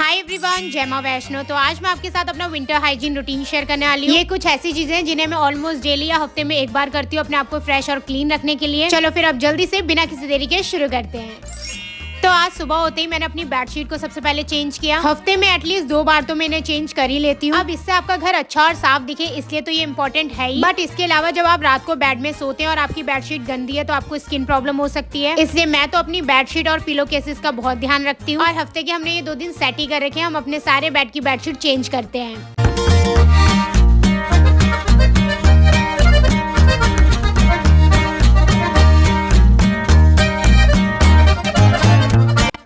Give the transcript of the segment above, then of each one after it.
Hi everyone, जय मां वैष्णो। तो आज मैं आपके साथ अपना विंटर हाइजीन रूटीन शेयर करने वाली हूँ। ये कुछ ऐसी चीजें हैं जिन्हें मैं ऑलमोस्ट डेली या हफ्ते में एक बार करती हूँ अपने आप को फ्रेश और क्लीन रखने के लिए। चलो फिर अब जल्दी से बिना किसी देरी के शुरू करते हैं। तो आज सुबह होते ही मैंने अपनी बेडशीट को सबसे पहले चेंज किया। हफ्ते में एटलीस्ट 2 बार तो मैं इन्हें चेंज कर ही लेती हूँ। अब इससे आपका घर अच्छा और साफ दिखे इसलिए तो ये इम्पोर्टेंट है ही। बट इसके अलावा जब आप रात को बेड में सोते हैं और आपकी बेडशीट गंदी है तो आपको स्किन प्रॉब्लम हो सकती है। इसलिए मैं तो अपनी बेडशीट और पिलो केसेस का बहुत ध्यान रखती हूँ। और हफ्ते के हमने ये 2 दिन सेट ही कर रखे हैं। हम अपने सारे बेड की बेडशीट चेंज करते हैं।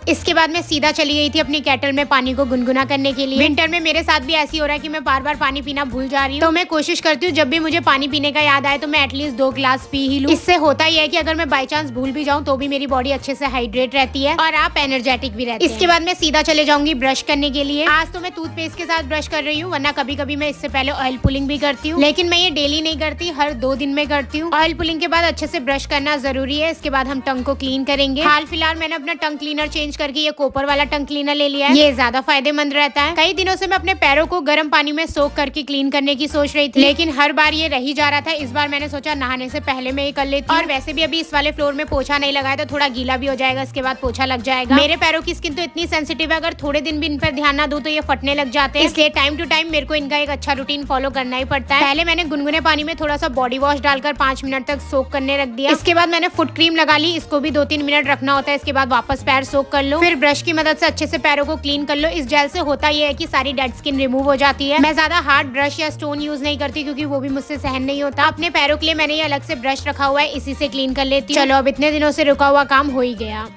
इसके बाद मैं सीधा चली गई थी अपनी केटल में पानी को गुनगुना करने के लिए। विंटर में मेरे साथ भी ऐसी हो रहा है कि मैं बार बार पानी पीना भूल जा रही हूँ। तो मैं कोशिश करती हूँ जब भी मुझे पानी पीने का याद आए तो मैं एटलीस्ट 2 ग्लास पी ही लूँ। इससे होता ही है कि अगर मैं बाई चांस भूल भी जाऊँ तो भी मेरी बॉडी अच्छे से हाइड्रेट रहती है और आप एनर्जेटिक भी रहते हैं। इसके बाद मैं सीधा चले जाऊंगी ब्रश करने के लिए। आज तो मैं टूथपेस्ट के साथ ब्रश कर रही हूँ, वरना कभी कभी मैं इससे पहले ऑयल पुलिंग भी करती हूँ। लेकिन मैं ये डेली नहीं करती, हर 2 दिन में करती हूँ। ऑयल पुलिंग के बाद अच्छे से ब्रश करना जरूरी है। इसके बाद हम टंग को क्लीन करेंगे। हाल फिलहाल मैंने अपना टंग क्लीनर चेंज करके ये कॉपर वाला टंग क्लीनर ले लिया है। ये ज्यादा फायदेमंद रहता है। कई दिनों से मैं अपने पैरों को गर्म पानी में सोख करके क्लीन करने की सोच रही थी, लेकिन हर बार ये रह ही जा रहा था। इस बार मैंने सोचा नहाने से पहले मैं ये कर लेती हूँ। और वैसे भी अभी इस वाले फ्लोर में पोछा नहीं लगाया तो थोड़ा गीला भी हो जाएगा, इसके बाद पोछा लग जाएगा। मेरे पैरों की स्किन तो इतनी सेंसिटिव है, अगर थोड़े दिन भी इन पर ध्यान ना दूं तो ये फटने लग जाते हैं। इसलिए टाइम टू टाइम मेरे को इनका एक अच्छा रूटीन फॉलो करना ही पड़ता है। पहले मैंने गुनगुने पानी में थोड़ा सा बॉडी वॉश डालकर 5 मिनट तक सोक करने रख दिया। इसके बाद मैंने फुट क्रीम लगा ली, इसको भी 2-3 मिनट रखना होता है। इसके बाद वापस पैर सोक कर लो। फिर ब्रश की मदद से अच्छे से पैरों को क्लीन कर लो। इस जेल से होता यह है कि सारी डेड स्किन रिमूव हो जाती है। मैं ज्यादा हार्ड ब्रश या स्टोन यूज नहीं करती क्योंकि वो भी मुझसे सहन नहीं होता। अपने पैरों के लिए मैंने ये अलग से ब्रश रखा हुआ है, इसी से क्लीन कर लेती हूँ। चलो अब इतने दिनों से रुका हुआ काम हो ही गया।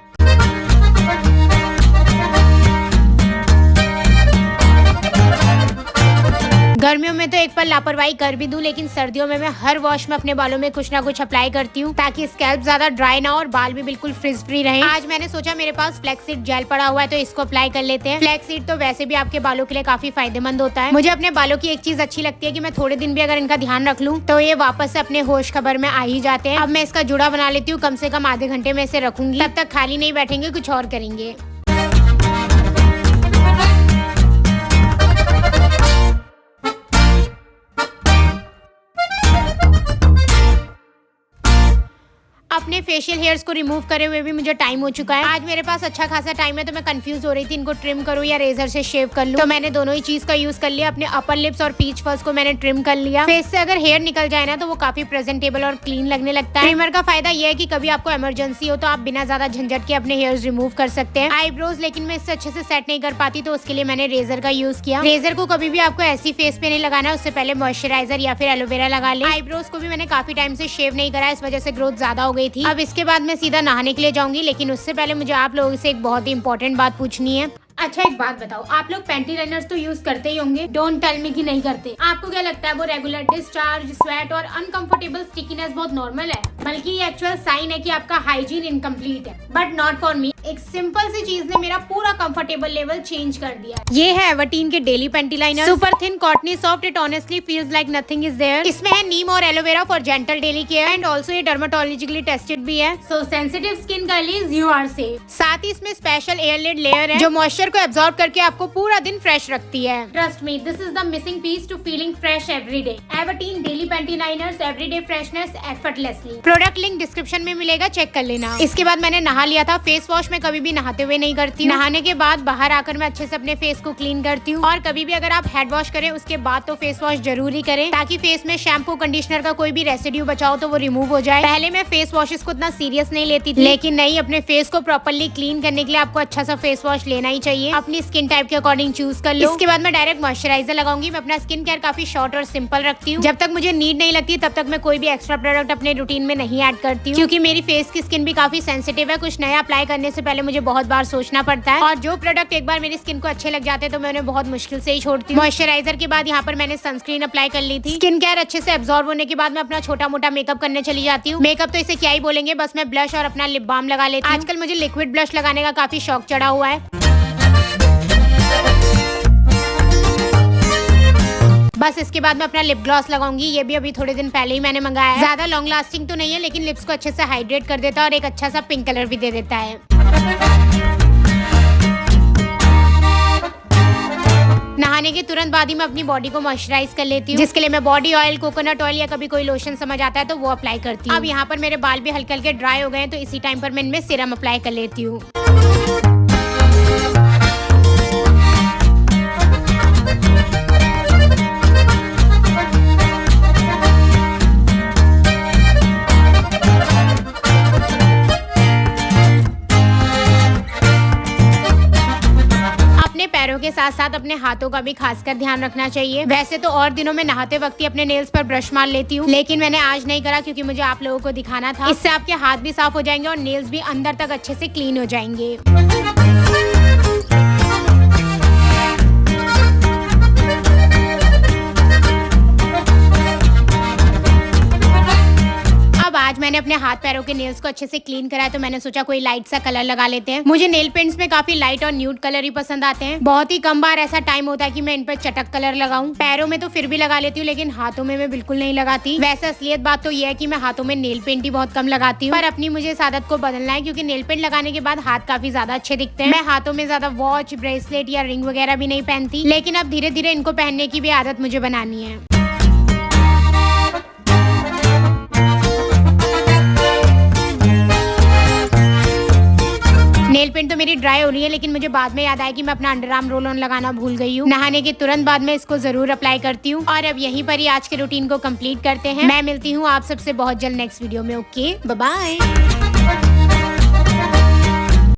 गर्मियों में तो एक पल लापरवाही कर भी दूं, लेकिन सर्दियों में मैं हर वॉश में अपने बालों में कुछ ना कुछ अप्लाई करती हूँ ताकि स्कैल्प ज्यादा ड्राई ना हो और बाल भी बिल्कुल फ्रिज फ्री रहें। आज मैंने सोचा मेरे पास फ्लैक्सीड जेल पड़ा हुआ है तो इसको अप्लाई कर लेते हैं। फ्लैक्सीड तो वैसे भी आपके बालों के लिए काफी फायदेमंद होता है। मुझे अपने बालों की एक चीज अच्छी लगती है कि मैं थोड़े दिन भी अगर इनका ध्यान रख लूँ तो ये वापस से अपने होश खबर में आ ही जाते हैं। अब मैं इसका जुड़ा बना लेती हूँ, कम से कम आधे घंटे में इसे रखूंगी। तब तक खाली नहीं बैठेंगे, कुछ और करेंगे। अपने फेशियल हेयर्स को रिमूव करे हुए भी मुझे टाइम हो चुका है। आज मेरे पास अच्छा खासा टाइम है तो मैं कंफ्यूज हो रही थी इनको ट्रिम करूं या रेजर से शेव कर लूं। तो मैंने दोनों ही चीज का यूज कर लिया। अपने अपर लिप्स और पीच फर्स को मैंने ट्रिम कर लिया। फेस से अगर हेयर निकल जाए ना तो वो काफी प्रेजेंटेबल और क्लीन लगने लगता है। ट्रिमर का फायदा ये है कि कभी आपको इमरजेंसी हो तो आप बिना ज्यादा झंझट के अपने हेयर्स रिमूव कर सकते हैं। आईब्रोज लेकिन मैं इससे अच्छे से सेट नहीं कर पाती तो उसके लिए मैंने रेजर का यूज किया। रेजर को कभी भी आपको ऐसी फेस पे नहीं लगाना, उससे पहले मॉइस्चराइजर या फिर एलोवेरा लगा ले। आईब्रोज को भी मैंने काफी टाइम से शेव नहीं करा, इस वजह से ग्रोथ ज्यादा हो गई थी। अब इसके बाद मैं सीधा नहाने के लिए जाऊंगी, लेकिन उससे पहले मुझे आप लोगों से एक बहुत ही इंपॉर्टेंट बात पूछनी है। अच्छा एक बात बताओ, आप लोग पैंटी लाइनर्स तो यूज करते ही होंगे, डोंट टेल मी कि नहीं करते। आपको क्या लगता है वो रेगुलर डिस्चार्ज, स्वेट और अनकंफर्टेबल स्टिकीनेस बहुत नॉर्मल है? बल्कि ये एक्चुअल साइन है कि आपका हाइजीन इनकम्प्लीट है। But not for me. एक सिंपल सी चीज ने मेरा पूरा कंफर्टेबल लेवल चेंज कर दिया। ये है एवर्टीन के daily panty liner. Super thin, cottony, soft, it honestly feels like nothing is there. इसमें है नीम और aloe vera for gentle daily care and also ये डर्मेटोलॉजिकली टेस्टेड भी है। सो सेंसिटिव स्किन गर्लिes यू आर सेफ। साथ ही इसमें स्पेशल एयरलिड लेयर है जो मॉइस्चर को एब्जॉर्ब करके आपको पूरा दिन फ्रेश रखती है। Trust me, this is the missing piece to feeling fresh every day. Everteen daily panty liners, everyday freshness effortlessly. Product link description में मिलेगा, चेक कर लेना। इसके बाद मैंने नहा लिया था। फेस वॉश में कभी भी नहाते हुए नहीं करती हूँ। नहाने के बाद बाहर आकर मैं अच्छे से अपने फेस को क्लीन करती हूँ। और कभी भी अगर आप हेड वॉश करें उसके बाद तो फेस वॉश जरूरी करें ताकि फेस में शैम्पू कंडीशनर का कोई भी रेसिड्यू बचाओ तो वो रिमूव हो जाए। पहले मैं फेस वॉशेस को इतना सीरियस नहीं लेती थी, लेकिन नहीं, अपने फेस को प्रॉपर्ली क्लीन करने के लिए आपको अच्छा सा फेस वॉश लेना ही चाहिए। अपनी स्किन टाइप के अकॉर्डिंग चूज कर लो। इसके बाद मैं डायरेक्ट मॉइस्चराइजर लगाऊंगी। मैं अपना स्किन केयर काफी शॉर्ट और सिंपल रखती हूँ। जब तक मुझे नीड नहीं लगती तब तक मैं कोई भी एक्स्ट्रा प्रोडक्ट अपने रूटीन में नहीं ऐड करती हूँ, क्योंकि मेरी फेस की स्किन भी काफी सेंसिटिव है। कुछ नया अप्लाई करने से पहले मुझे बहुत बार सोचना पड़ता है और जो प्रोडक्ट एक बार मेरी स्किन को अच्छे लग जाते हैं तो मैं उन्हें बहुत मुश्किल से ही छोड़ती हूँ। मॉइस्चराइजर के बाद यहाँ पर मैंने सनस्क्रीन अप्लाई कर ली थी। स्किन केयर अच्छे से एब्जॉर्ब होने के बाद मैं अपना छोटा मोटा मेकअप करने चली जाती हूँ। मेकअप तो इसे क्या ही बोलेंगे, बस मैं ब्लश और अपना लिप बाम लगा लेती हूँ। आजकल मुझे लिक्विड ब्लश लगाने का काफी शौक चढ़ा हुआ है। बस इसके बाद मैं अपना लिप ग्लॉस लगाऊंगी। ये भी अभी थोड़े दिन पहले ही मैंने मंगाया है। ज्यादा लॉन्ग लास्टिंग तो नहीं है, लेकिन लिप्स को अच्छे से हाइड्रेट कर देता है और एक अच्छा सा पिंक कलर भी दे देता है। नहाने के तुरंत बाद ही मैं अपनी बॉडी को मॉइस्चराइज कर लेती हूँ, जिसके लिए मैं बॉडी ऑयल, कोकोनट ऑयल या कभी कोई लोशन समझ आता है तो वो अप्लाई करती हूँ। अब यहाँ पर मेरे बाल भी हल्के हल्के ड्राई हो गए हैं, तो इसी टाइम पर मैं इनमें सीरम अप्लाई कर लेती हूँ। पैरों के साथ साथ अपने हाथों का भी खासकर ध्यान रखना चाहिए। वैसे तो और दिनों में नहाते वक्त ही अपने नेल्स पर ब्रश मार लेती हूँ, लेकिन मैंने आज नहीं करा क्योंकि मुझे आप लोगों को दिखाना था। इससे आपके हाथ भी साफ हो जाएंगे और नेल्स भी अंदर तक अच्छे से क्लीन हो जाएंगे। आज मैंने अपने हाथ पैरों के नेल्स को अच्छे से क्लीन करा है, तो मैंने सोचा कोई लाइट सा कलर लगा लेते हैं। मुझे नेल पेंट्स में काफी लाइट और न्यूड कलर ही पसंद आते हैं। बहुत ही कम बार ऐसा टाइम होता है कि मैं इन पर चटक कलर लगाऊं। पैरों में तो फिर भी लगा लेती हूँ, लेकिन हाथों में मैं बिल्कुल नहीं लगाती। वैसे असलियत बात तो यह है कि मैं हाथों में नेल पेंट ही बहुत कम लगाती हूँ, पर अपनी मुझे इस आदत को बदलना है, क्योंकि नेल पेंट लगाने के बाद हाथ काफी ज्यादा अच्छे दिखते हैं। मैं हाथों में ज्यादा वॉच, ब्रेसलेट या रिंग वगैरह भी नहीं पहनती, लेकिन अब धीरे धीरे इनको पहनने की भी आदत मुझे बनानी है। नेल पेंट तो मेरी ड्राई हो रही है, लेकिन मुझे बाद में याद आया कि मैं अपना अंडर आर्म रोल ऑन लगाना भूल गई हूँ। नहाने के तुरंत बाद में इसको जरूर अप्लाई करती हूँ। और अब यहीं पर ही आज के रूटीन को कंप्लीट करते हैं। मैं मिलती हूँ आप सबसे बहुत जल्द नेक्स्ट वीडियो में। Okay, bye bye.